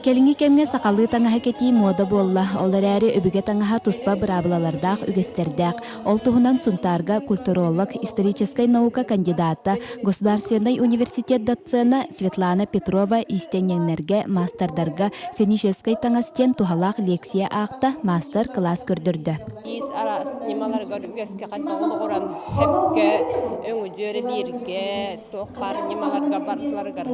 Келинги кемге сақалы таңаһа кети мода болла. Олар әрі өбіге таңаһа туспа бырабылалардақ үгестердәк. Ол туһунан сунтарга культуролог, историческая наука кандидата, Государственный университет доцена Светлана Петрова истеннерге мастердарга сенишескай таңастен тухалақ лекция ақта мастер-класс көрдірді. Ис ара немаларга үгеске каттаңы оран хепке өңү жөрө бирге тоқпар немаларга барларга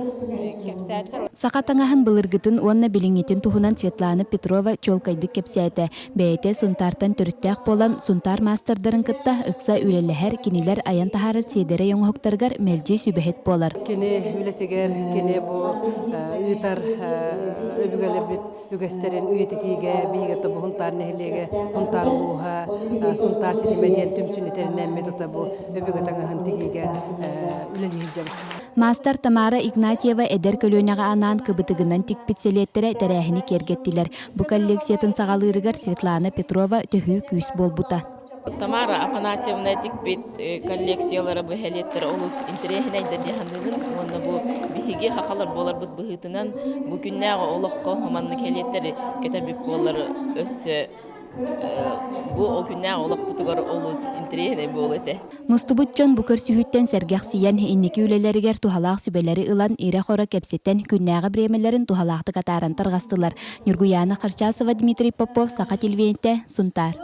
кепсәтер. Сақа таңаһын былыргытын уонна билиңетин туһунан Светлана Петрова чолкайдык кепсәте. Бәйте сунтартан төрүттәк болан сунтар мастердарын кытта ыкса үлеләһәр кинилер аян тахары седере yoңоқтаргар мелжи сүбәһет болар. Кене үлетегер, кене бу ыйтар өбүгелебит үгестерин үетитиге биге то хунтар нехлеге хунтар луха сунтар ситимедиен түмсүнетеринен метода бу өбүгө таңаһын тигиге үлелиһиҗем. Мастер Тамара Игнатьева эдер көлөнәгә анан кыбытыгынан тикпетселеттере тәрәһини кергеттилер. Бу коллекциятын сагалырыгар Светлана Петрова төһү күс болбута. Тамара Афанасьевна тикпет коллекциялары бәһәлеттер олус интерехинә дәһәндән монда бу биһиге хакалар болар бут быһытынан бу күннәгә олыкка хаманны келеттер кетәбик болар өссө бу о күннәгә олык бутугар олус интерехинә болете. Мустубутчон бу көрсүһүттен сәргәхсиян инники үлеләригер тухалак сүбәләре ылан ире хора кепсеттен күннәгә бремеләрен тухалакты катаран таргастылар. Нургуяна Харчасова, Дмитрий Попов, Сака телевидениете, Сунтар.